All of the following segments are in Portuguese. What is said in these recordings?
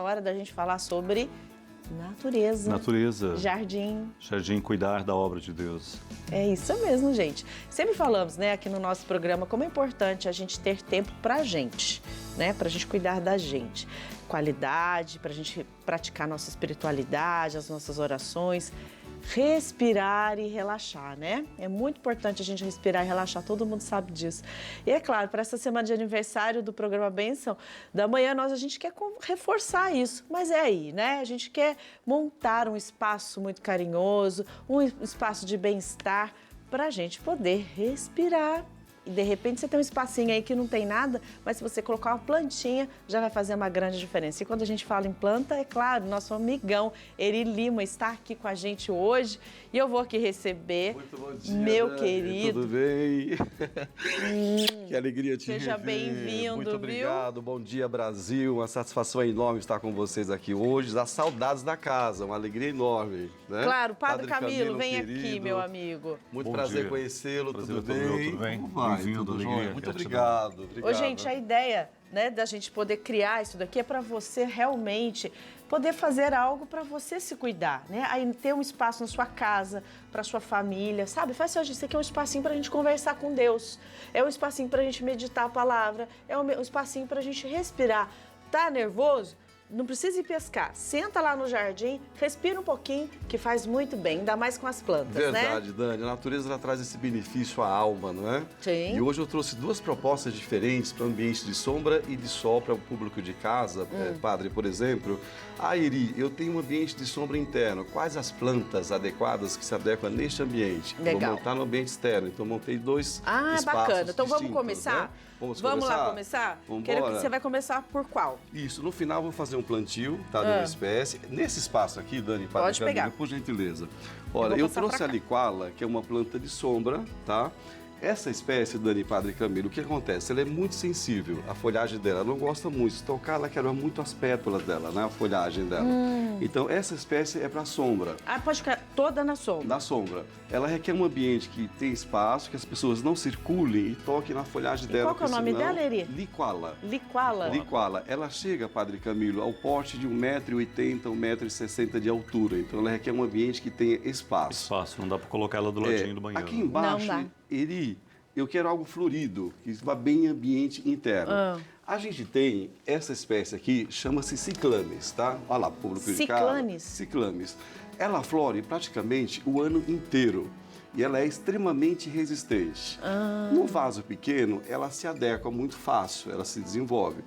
Hora da gente falar sobre natureza. Natureza. Jardim. Jardim, cuidar da obra de Deus. É isso mesmo, gente. Sempre falamos, né, aqui no nosso programa, como é importante a gente ter tempo pra gente, né, pra gente cuidar da gente. Qualidade, pra gente praticar nossa espiritualidade, as nossas orações, respirar e relaxar, né? É muito importante a gente respirar e relaxar, todo mundo sabe disso. E é claro, para essa semana de aniversário do programa Bênção da Manhã, a gente quer reforçar isso, mas é aí, né? A gente quer montar um espaço muito carinhoso, um espaço de bem-estar para a gente poder respirar. E de repente você tem um espacinho aí que não tem nada, mas se você colocar uma plantinha, já vai fazer uma grande diferença. E quando a gente fala em planta, é claro, nosso amigão Eri Lima está aqui com a gente hoje. E eu vou aqui receber Muito bom dia, meu Dani. querido. Tudo bem? Que alegria te Seja rever. bem-vindo, Muito viu? obrigado. Bom dia, Brasil. Uma satisfação enorme estar com vocês aqui hoje. As saudades da casa, uma alegria enorme, né? Claro, Padre Camilo, vem querido. aqui, meu amigo. Muito Bom prazer dia. conhecê-lo. Prazer Tudo é todo meu, bem? tudo bem? Como vai? Bem-vindo, Tudo alegria, jóia? Muito gratidão. obrigado. Ô, gente, a ideia, né, da gente poder criar isso daqui é para você realmente poder fazer algo para você se cuidar, né? Aí ter um espaço na sua casa, para sua família, sabe? Faz hoje, isso aqui é um espacinho para a gente conversar com Deus, é um espacinho para a gente meditar a palavra, é um espacinho para a gente respirar. Tá nervoso? Não precisa ir pescar. Senta lá no jardim, respira um pouquinho, que faz muito bem, ainda mais com as plantas, né? Verdade, Dani. A natureza ela traz esse benefício à alma, não é? Sim. E hoje eu trouxe duas propostas diferentes para o ambiente de sombra e de sol para o público de casa. Padre, por exemplo, Eri, eu tenho um ambiente de sombra interno. Quais as plantas adequadas que se adequam neste ambiente? Legal. Vou montar no ambiente externo. Então, montei dois espaços bacana. Então, vamos distintos, começar? né? Vamos lá começar? Vamos Quero que embora. você vai começar por qual? Isso, no final eu vou fazer um plantio, tá? De uma espécie. Nesse espaço aqui, Dani, Padre Pode Camilo, pegar. por gentileza. Olha, vou eu passar trouxe pra a cá. liquala, que é uma planta de sombra, tá? Essa espécie, Dani, Padre Camilo, o que acontece? Ela é muito sensível, a folhagem dela, ela não gosta muito. Se tocar, ela quebra muito as pétalas dela, né? A folhagem dela. Então, essa espécie é para sombra. Ah, pode ficar toda na sombra. Na sombra. Ela requer um ambiente que tem espaço, que as pessoas não circulem e toquem na folhagem E dela. qual que é o porque nome senão- dela, Eri? Liquala. Liquala. Liquala. Ela chega, Padre Camilo, ao porte de 1,80 m, 1,60 m de altura. Então, ela requer um ambiente que tenha espaço. Espaço, não dá para colocar ela do ladinho do banheiro. Aqui embaixo, Não dá. Eri, eu quero algo florido, que vá bem em ambiente interno. A gente tem essa espécie aqui, chama-se ciclames, tá? Olha lá, público de casa. Ciclames? Ciclames. Ela flore praticamente o ano inteiro. E ela é extremamente resistente. Num vaso pequeno, ela se adequa muito fácil, ela se desenvolve.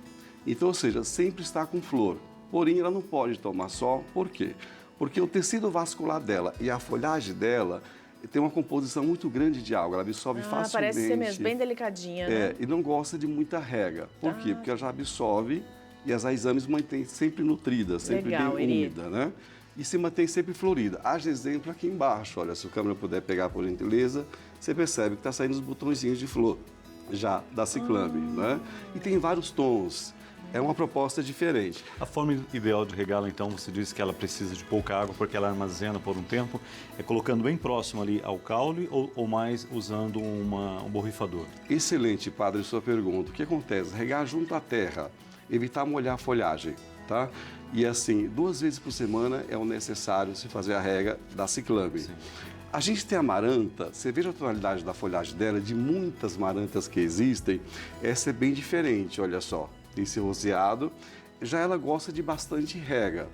Então, ou seja, sempre está com flor. Porém, ela não pode tomar sol. Por quê? Porque o tecido vascular dela e a folhagem dela tem uma composição muito grande de água, ela absorve facilmente. Parece ser mesmo, bem delicadinha, né? E não gosta de muita rega. Por quê? Porque ela já absorve e as raizames mantém sempre nutrida, sempre Legal, bem Eri. úmida, né? E se mantém sempre florida. Haja exemplo aqui embaixo, olha, se o câmera puder pegar por gentileza, você percebe que está saindo os botõezinhos de flor já da ciclame, né? E tem vários tons. É uma proposta diferente. A forma ideal de regá-la, então, você disse que ela precisa de pouca água porque ela armazena por um tempo. É colocando bem próximo ali ao caule ou mais usando um borrifador? Excelente, padre, sua pergunta. O que acontece? Regar junto à terra, evitar molhar a folhagem, tá? E assim, 2 vezes por semana é o necessário se fazer a rega da ciclame. Sim. A gente tem a maranta, você veja a tonalidade da folhagem dela, de muitas marantas que existem, essa é bem diferente, olha só. Tem esse roseado, já ela gosta de bastante rega.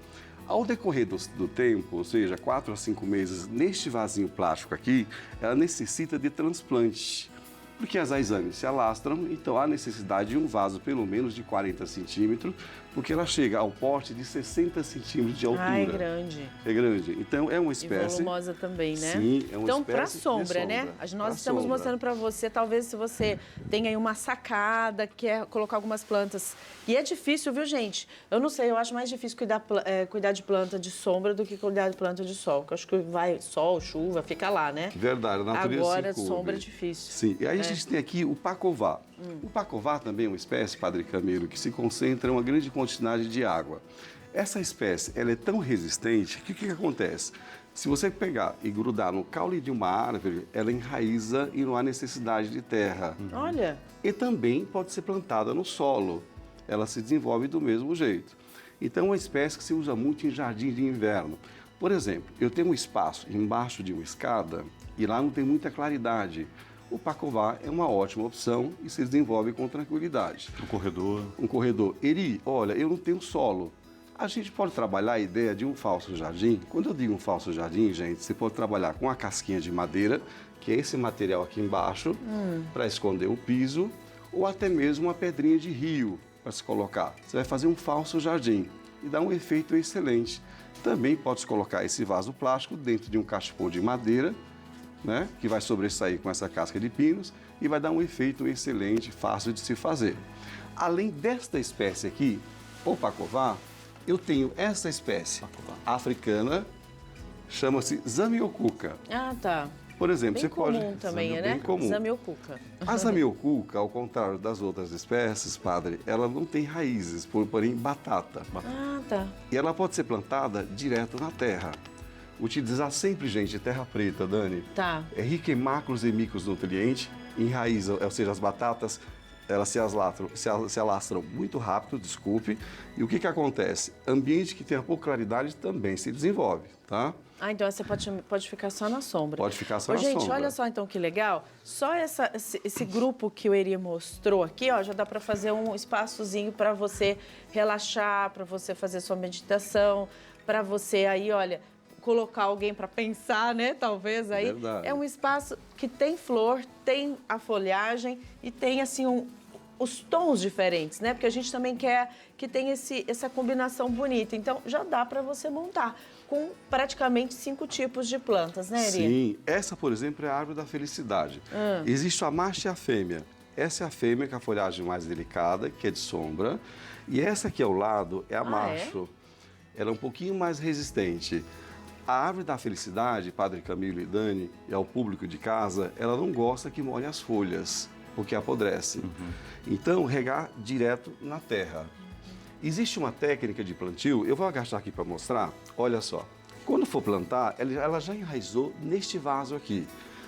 Ao decorrer do tempo, ou seja, 4 a 5 meses, neste vasinho plástico aqui, ela necessita de transplante. Porque as raizames se alastram, então há necessidade de um vaso pelo menos de 40 centímetros, porque ela chega ao porte de 60 centímetros de altura. Ah, é grande. É grande. Então, é uma E espécie... volumosa também, né? Sim, é uma então, espécie para de sombra, né? sombra. Nós Pra estamos sombra. mostrando para você, talvez se você tem aí uma sacada, quer colocar algumas plantas. E é difícil, viu, gente? Eu não sei, eu acho mais difícil cuidar de planta de sombra do que cuidar de planta de sol. Porque eu acho que vai sol, chuva, fica lá, né? Verdade, a natureza Agora, se sombra é cobre. difícil. Sim, e aí a gente tem aqui o pacová. O pacová também é uma espécie, Padre Camilo, que se concentra em uma grande quantidade de água. Essa espécie, ela é tão resistente que o que acontece? Se você pegar e grudar no caule de uma árvore, ela enraiza e não há necessidade de terra. Olha, E também pode ser plantada no solo. Ela se desenvolve do mesmo jeito. Então, é uma espécie que se usa muito em jardim de inverno. Por exemplo, eu tenho um espaço embaixo de uma escada e lá não tem muita claridade. O pacová é uma ótima opção e se desenvolve com tranquilidade. Um corredor. Um corredor. Ele, olha, eu não tenho solo. A gente pode trabalhar a ideia de um falso jardim. Quando eu digo um falso jardim, gente, você pode trabalhar com a casquinha de madeira, que é esse material aqui embaixo, para esconder o piso, ou até mesmo uma pedrinha de rio para se colocar. Você vai fazer um falso jardim e dá um efeito excelente. Também pode colocar esse vaso plástico dentro de um cachepô de madeira, né, que vai sobressair com essa casca de pinos e vai dar um efeito excelente, fácil de se fazer. Além desta espécie aqui, o pacová, eu tenho essa espécie africana, chama-se zamioculca. Ah, tá. Por exemplo, Bem você pode... comum também, né? Bem comum. Zamioculca. A zamioculca, ao contrário das outras espécies, padre, ela não tem raízes, porém batata. Ah, tá. E ela pode ser plantada direto na terra. Utilizar sempre, gente, terra preta, Dani. Tá. É rica em macros e micronutrientes, enraizam, ou seja, as batatas, elas se alastram muito rápido, desculpe. E o que acontece? Ambiente que tenha pouca claridade também se desenvolve, tá? Ah, então você pode ficar só na sombra. Pode ficar só na gente, sombra. olha só então que legal. Só esse grupo que o Eri mostrou aqui, ó, já dá para fazer um espaçozinho para você relaxar, para você fazer sua meditação, para você aí, olha, colocar alguém para pensar, né? Talvez aí. Verdade. É um espaço que tem flor, tem a folhagem e tem assim os tons diferentes, né? Porque a gente também quer que tenha essa combinação bonita. Então, já dá para você montar com praticamente 5 tipos de plantas, né, Eri? Sim. Essa, por exemplo, é a árvore da felicidade. Existe a macho e a fêmea. Essa é a fêmea com a folhagem mais delicada, que é de sombra. E essa aqui ao lado é a macho. Ela é um pouquinho mais resistente. A árvore da felicidade, Padre Camilo e Dani, e ao público de casa, ela não gosta que molhe as folhas, porque apodrece. Então, regar direto na terra. Existe uma técnica de plantio, eu vou agachar aqui para mostrar, olha só. Quando for plantar, ela já enraizou neste vaso aqui.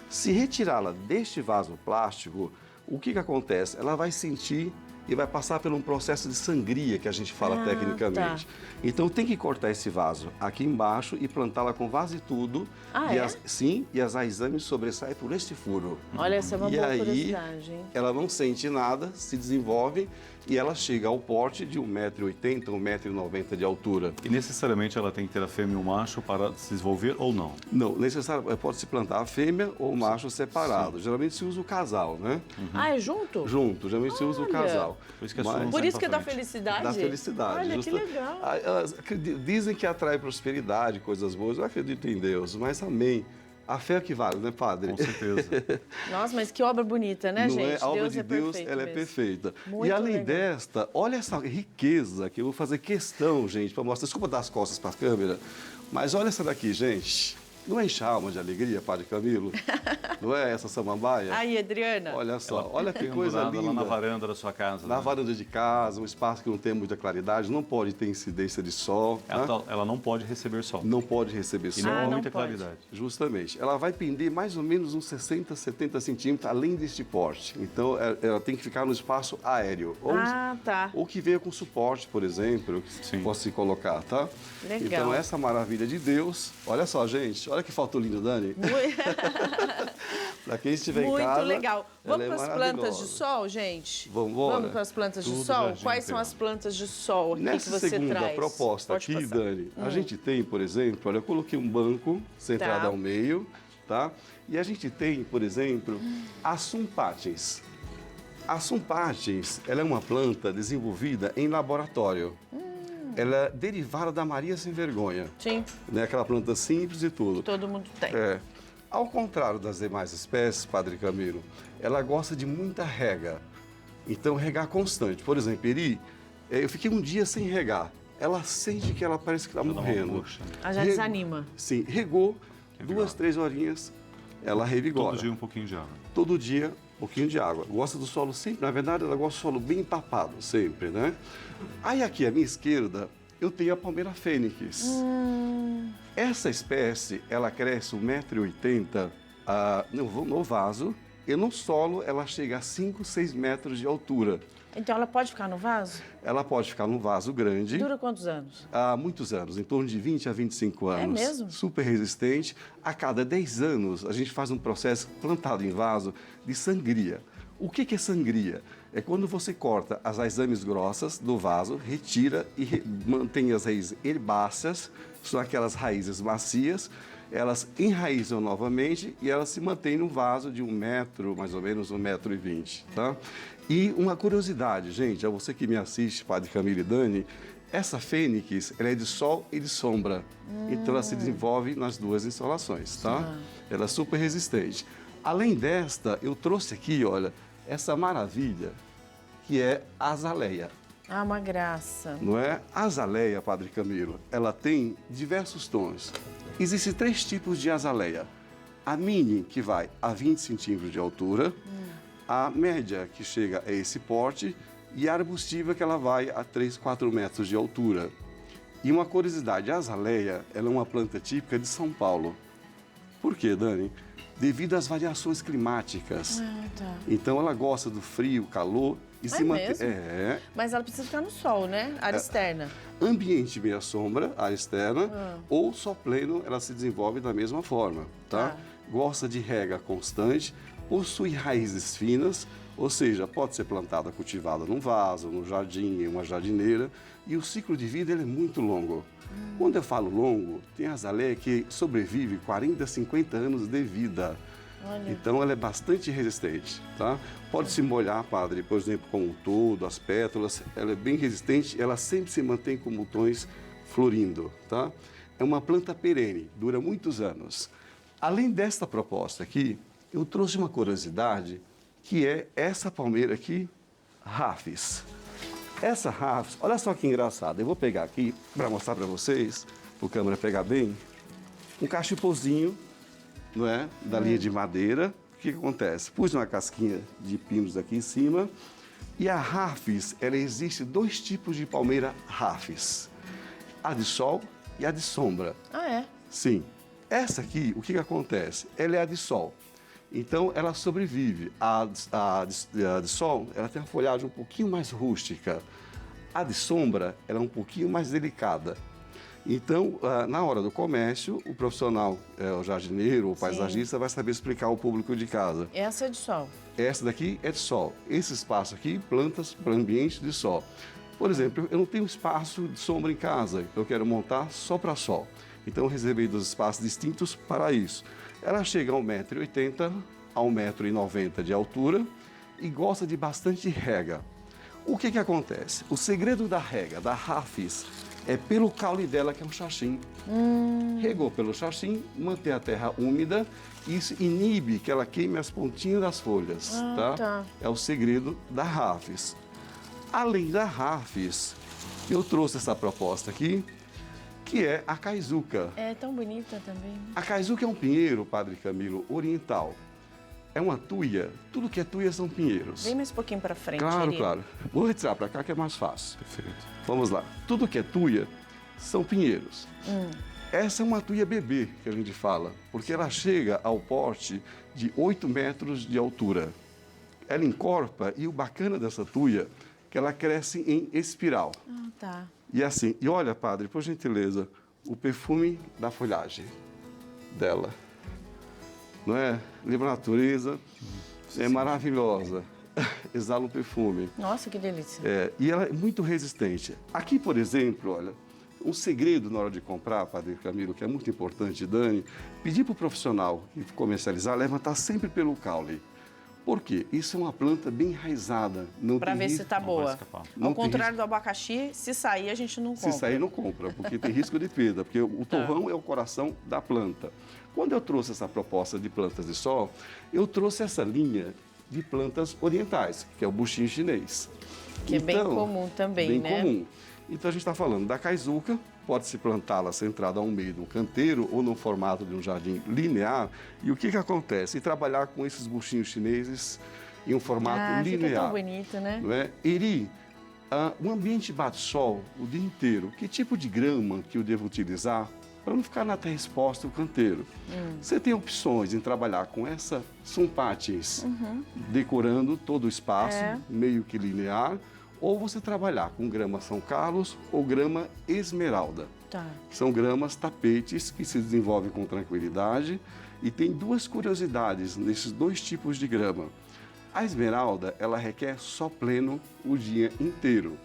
Se retirá-la deste vaso plástico, o que acontece? Ela vai sentir e vai passar por um processo de sangria, que a gente fala tecnicamente. Tá. Então, tem que cortar esse vaso aqui embaixo e plantá-la com vaso e tudo. Ah, é? Sim, e as raizames sobressaem por este furo. Olha, essa é uma E boa aí, curiosidade, hein? ela não sente nada, se desenvolve e ela chega ao porte de 1,80 m, 1,90 m de altura. E necessariamente ela tem que ter a fêmea e o macho para se desenvolver ou não? Não, necessário, pode-se plantar a fêmea ou o macho separado. Geralmente se usa o casal, né? Ah, é junto? Junto, geralmente se usa o Olha. casal. Por isso que é Mas- só um Por sai isso que é pra da frente. felicidade? Da felicidade. Olha, justa- que legal. Dizem que atrai prosperidade, coisas boas. Eu acredito em Deus, mas amém. A fé é que vale, né, padre? Com certeza. Nossa, mas que obra bonita, né, Não gente? é? A obra Deus de é Deus, perfeito ela é mesmo. perfeita. Muito E além legal. desta, olha essa riqueza que eu vou fazer questão, gente, para mostrar. Desculpa dar as costas para a câmera, mas olha essa daqui, gente. Não enche a alma de alegria, Padre Camilo? Não é essa samambaia? Aí, Adriana. Olha só, olha que coisa Pendurada linda. lá na varanda da sua casa. Na né? varanda de casa, um espaço que não tem muita claridade, não pode ter incidência de sol, né? Ela não pode receber sol. Não pode receber E sol. não há não muita pode. claridade. Justamente. Ela vai pender mais ou menos uns 60, 70 centímetros além deste porte. Então, ela tem que ficar no espaço aéreo. Ah, tá. Ou que venha com suporte, por exemplo, que Sim. possa se colocar, tá? Legal. Então, essa maravilha de Deus. Olha só, gente. Olha que foto linda, Dani. Para quem estiver em Muito casa. legal. ela Vamos é para as plantas de maravilhosa. sol, gente? Vambora. Vamos para as plantas de Tudo sol? jardim Quais são tem. as plantas de sol aqui que Nessa você segunda traz? proposta Pode aqui, passar. Dani, a gente tem, por exemplo, olha, eu coloquei um banco centrado Tá. ao meio, tá? E a gente tem, por exemplo, a Sumpatens. A Sumpatens, ela é uma planta desenvolvida em laboratório. Ela é derivada da Maria Sem Vergonha, Sim, né? Aquela planta simples e tudo. todo mundo tem. É. Ao contrário das demais espécies, Padre Camilo, ela gosta de muita rega. Então, regar constante. Por exemplo, Eri, eu fiquei um dia sem regar. Ela sente que ela parece que está Já dá uma morrendo. angústia. Ah, já Rego- desanima. Sim, regou, Revigora. 2, 3 horinhas, ela revigora. Todo dia um pouquinho de água. Todo dia, um pouquinho de água. Gosta do solo sempre, na verdade, ela gosta do solo bem empapado, sempre, né? Aí aqui à minha esquerda, eu tenho a palmeira fênix. Essa espécie, ela cresce 1,80 m no vaso, E no solo, ela chega a 5, 6 metros de altura. Então ela pode ficar no vaso? Ela pode ficar num vaso grande. Dura quantos anos? Há muitos anos, em torno de 20 a 25 anos. É mesmo? Super resistente. A cada 10 anos, a gente faz um processo plantado em vaso de sangria. O que é sangria? É quando você corta as raizames grossas do vaso, retira e mantém as raízes herbáceas, são aquelas raízes macias, elas enraizam novamente e elas se mantêm no vaso de 1 metro, mais ou menos 1,20 m, tá? E uma curiosidade, gente, a você que me assiste, Padre Camilo e Dani, essa fênix, ela é de sol e de sombra, então ela se desenvolve nas duas insolações, tá? Ela é super resistente. Além desta, eu trouxe aqui, olha, essa maravilha, que é a azaleia. Ah, uma graça. Não é? A azaleia, Padre Camilo, ela tem diversos tons. Existem 3 tipos de azaleia. A mini, que vai a 20 centímetros de altura, a média, que chega a esse porte, e a arbustiva, que ela vai a 3, 4 metros de altura. E uma curiosidade, a azaleia, ela é uma planta típica de São Paulo. Por quê, Dani? Devido às variações climáticas. Ah, tá. Então, ela gosta do frio, calor e se mantém. Mesmo? É. Mas ela precisa ficar no sol, né? Área externa. Ambiente meia sombra, área externa, ou sol pleno, ela se desenvolve da mesma forma, tá? Gosta de rega constante, possui raízes finas, ou seja, pode ser plantada, cultivada num vaso, num jardim, em uma jardineira, e o ciclo de vida ele é muito longo. Quando eu falo longo, tem azaleia que sobrevive 40, 50 anos de vida. Olha. Então, ela é bastante resistente, tá? Pode se molhar, padre, por exemplo, com o todo, as pétalas. Ela é bem resistente, ela sempre se mantém com botões florindo, tá? É uma planta perene, dura muitos anos. Além desta proposta aqui, eu trouxe uma curiosidade, que é essa palmeira aqui, Rafis. Essa Rafis, olha só que engraçado. Eu vou pegar aqui para mostrar para vocês, para a câmera pegar bem, um cachipozinho, não é? Da linha de madeira. O que acontece? Pus uma casquinha de pinos aqui em cima. E a Rafis, ela existe 2 tipos de palmeira Rafis. A de sol e a de sombra. Ah, é? Sim. Essa aqui, o que acontece? Ela é a de sol. Então, ela sobrevive. A de sol, ela tem uma folhagem um pouquinho mais rústica. A de sombra, ela é um pouquinho mais delicada. Então, na hora do comércio, o profissional, o jardineiro, o paisagista, vai saber explicar ao público de casa. Essa é de sol. Essa daqui é de sol. Esse espaço aqui, plantas para ambiente de sol. Por exemplo, eu não tenho espaço de sombra em casa, eu quero montar só para sol. Então, eu reservei 2 espaços distintos para isso. Ela chega a 1,80 m a 1,90 m de altura e gosta de bastante rega. O que acontece? O segredo da rega, da Rafis, é pelo caule dela, que é um xaxim. Regou pelo xaxim, mantém a terra úmida, e isso inibe que ela queime as pontinhas das folhas, tá? É o segredo da Rafis. Além da Rafis, eu trouxe essa proposta aqui, que é a caizuca. É tão bonita também. A caizuca é um pinheiro, Padre Camilo, oriental. É uma tuia. Tudo que é tuia são pinheiros. Vem mais um pouquinho para frente, Claro, querido. claro. Vou retirar para cá que é mais fácil. Perfeito. Vamos lá. Tudo que é tuia são pinheiros. Essa é uma tuia bebê, que a gente fala, porque ela chega ao porte de 8 metros de altura. Ela encorpa e o bacana dessa tuia é que ela cresce em espiral. Ah, tá. E assim, e olha, padre, por gentileza, o perfume da folhagem dela. Não é? Livre natureza, é maravilhosa. Exala um perfume. Nossa, que delícia. E ela é muito resistente. Aqui, por exemplo, olha, um segredo na hora de comprar, Padre Camilo, que é muito importante, Dani, pedir para o profissional que comercializar, levantar sempre pelo caule. Por quê? Isso é uma planta bem enraizada. Para ver se está boa. Ao contrário do abacaxi, se sair, a gente não compra. Se sair, não compra, porque tem risco de perda, porque o torrão é o coração da planta. Quando eu trouxe essa proposta de plantas de sol, eu trouxe essa linha de plantas orientais, que é o buchinho chinês. Que então, é bem comum também, né? Bem comum. Então, a gente está falando da caizuca, pode-se plantá-la centrada ao meio de um canteiro ou no formato de um jardim linear. E o que acontece? E trabalhar com esses buchinhos chineses em um formato linear. Fica tão bonito, né? Não é? Eri, o ambiente bate sol o dia inteiro. Que tipo de grama que eu devo utilizar? para não ficar na terra exposta o canteiro. Você tem opções em trabalhar com essa sumpates, decorando todo o espaço, meio que linear, ou você trabalhar com grama São Carlos ou grama esmeralda. Tá. São gramas tapetes que se desenvolvem com tranquilidade e tem duas curiosidades nesses dois tipos de grama. A esmeralda, ela requer sol pleno o dia inteiro.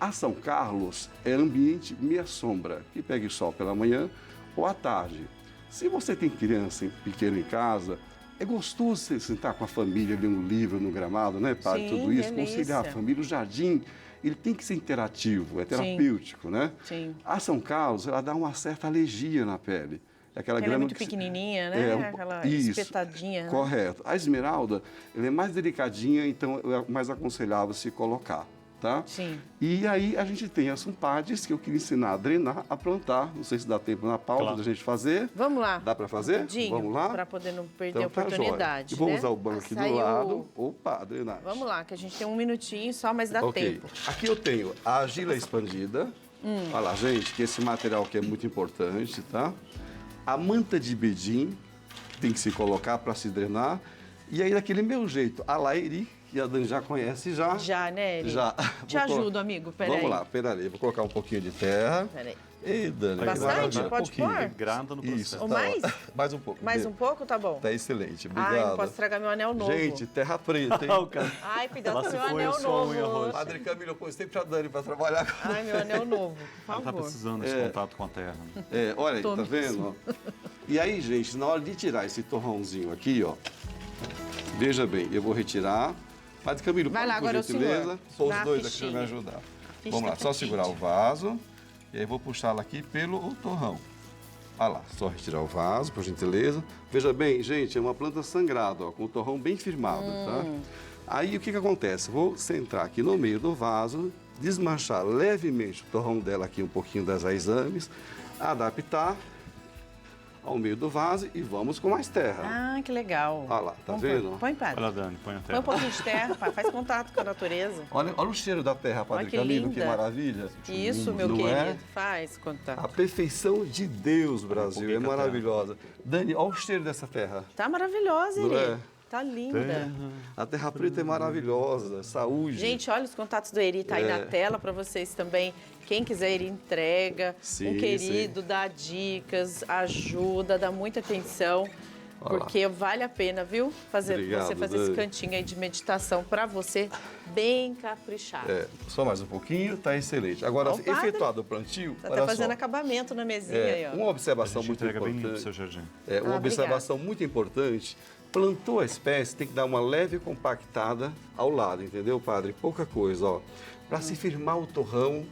A São Carlos é ambiente meia sombra, que pegue sol pela manhã ou à tarde. Se você tem criança pequena em casa, é gostoso você sentar com a família, ler um livro no gramado, né, padre? Sim, Tudo isso, delícia. conciliar a família. O jardim, ele tem que ser interativo, é terapêutico, né? Sim. A São Carlos, ela dá uma certa alergia na pele. É aquela Ela é grama muito que se- pequenininha, né? um po- Aquela isso, espetadinha. Né? Correto. A esmeralda, ela é mais delicadinha, então é mais aconselhável se colocar, tá? Sim. E aí a gente tem as sumpades que eu queria ensinar a drenar, a plantar. Não sei se dá tempo na pauta Claro. da gente fazer. Vamos lá. Dá para fazer? Rapidinho, Vamos lá? para poder não perder Então a tá oportunidade. jóia. Eu vou né? usar o banco aqui do Saiu- lado. Opa, drenagem. Vamos lá, que a gente tem um minutinho só, mas dá Ok. tempo. Aqui eu tenho a argila expandida. Olha lá, gente, que esse material aqui é muito importante, tá? A manta de bedim tem que se colocar para se drenar. E aí, daquele meu jeito, a lairi, que a Dani já conhece já. Já, né, Eri? Já. Te Vou colo- ajudo, amigo. Peraí. Vamos lá, peraí. Vou colocar um pouquinho de terra. Peraí. Ei, Dani, que Bastante? maravilha. Pode pôr? Grada no processo. Isso. Ou tá, mais? Mais um pouco. Mais um pouco? Tá bom. Tá excelente, Ai, obrigado. não posso estragar meu anel novo. Gente, terra preta, hein? Ah, o cara- Ai, cuidado Ela com se meu foi anel o som e o novo. rosto. Padre Camilo, eu pus sempre a Dani para trabalhar com Ai, meu anel novo, por Ela tá favor. precisando desse contato com a terra. Né? Olha aí, Tô tá mesmo. vendo? ó? E aí, gente, na hora de tirar esse torrãozinho aqui, ó, veja bem, eu vou retirar. Padre Camilo, Vai lá, por agora é o gentileza, senhor. pôr Dá os a dois aqui fichinha. para me ajudar. Ficha Vamos lá, da só ficha. segurar o vaso e aí vou puxá-la aqui pelo torrão. Olha lá, só retirar o vaso, por gentileza. Veja bem, gente, é uma planta sangrada, ó, com o torrão bem firmado, tá? Aí o que acontece? Vou centrar aqui no meio do vaso, desmanchar levemente o torrão dela aqui, um pouquinho das raizames, adaptar ao meio do vaso e vamos com mais terra. Ah, que legal. Olha lá, tá Vamos vendo? pôr. Põe, padre. Olha, Dani, põe a Põe terra. um pouquinho de terra, pai. Faz contato com a natureza. Olha o cheiro da terra, Padre Olha que Camilo, que linda. maravilha. Isso, meu Não querido. é? Faz contato. A perfeição de Deus, Brasil, pouquinho é com a terra. maravilhosa. Dani, olha o cheiro dessa terra. Tá maravilhosa, Não Eri. é? Tá linda. A terra preta é maravilhosa, saúde. Gente, olha os contatos do Eri, tá aí na tela para vocês também. Quem quiser, Eri entrega. Sim, um querido dá dicas, ajuda, dá muita atenção. Olha lá. Porque vale a pena, viu? Obrigado, você fazer esse Dani. cantinho aí de meditação para você, bem caprichado. Só mais um pouquinho, tá excelente. Agora, Ó, o padre. efetuado o plantio, Tá olha até fazendo só. acabamento na mesinha aí, ó. Uma A observação gente muito entrega bem limpo o importante. seu jardim. Uma Ah, observação muito importante. Plantou a espécie, tem que dar uma leve compactada ao lado, entendeu, padre? Pouca coisa, ó. Para se firmar o torrão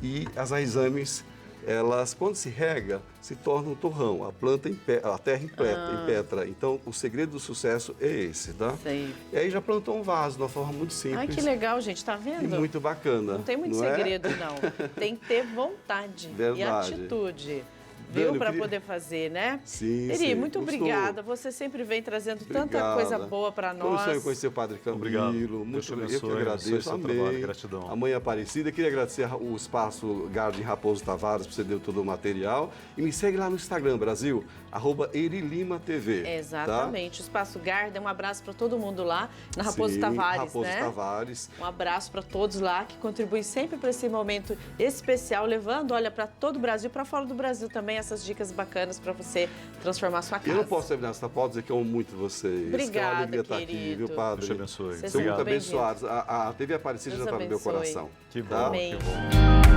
e as raizames, elas, quando se rega, se torna um torrão. A planta, a terra impetra. Então, o segredo do sucesso é esse, tá? Sei. E aí já plantou um vaso de uma forma muito simples. Ai, que legal, gente, tá E vendo? muito bacana. Não tem muito é? segredo, não. Tem que ter vontade e Verdade. atitude. Dani, Viu? eu Para queria- poder fazer, né? Sim, Eri, sim. muito Gostou? obrigada. Você sempre vem trazendo tanta Obrigada. coisa boa para Foi um nós. sonho conhecer o Padre Camilo. Obrigado. Deus Muito te eu que abençoe, agradeço. abençoe seu Amém. trabalho, gratidão. A Mãe Aparecida. Queria agradecer o Espaço Garden Raposo Tavares por você deu todo o material. E me segue lá no Instagram, Brasil, @EriLimaTV. Exatamente. O Espaço Garden, um abraço para todo mundo lá, na Tá? Raposo Sim, Tavares, Raposo né? Tavares. Um abraço para todos lá que contribuem sempre para esse momento especial, levando, olha, para todo o Brasil, para fora do Brasil também, essas dicas bacanas para você transformar a sua casa. Eu não posso terminar essa pauta dizer que eu amo muito vocês. Obrigada, que é uma alegria estar aqui, querido. viu, Padre? Deus te abençoe. Vocês São muito Obrigado. abençoados. A TV Aparecida Deus já está no meu abençoe. coração. Que bom, tá? Amém. que bom.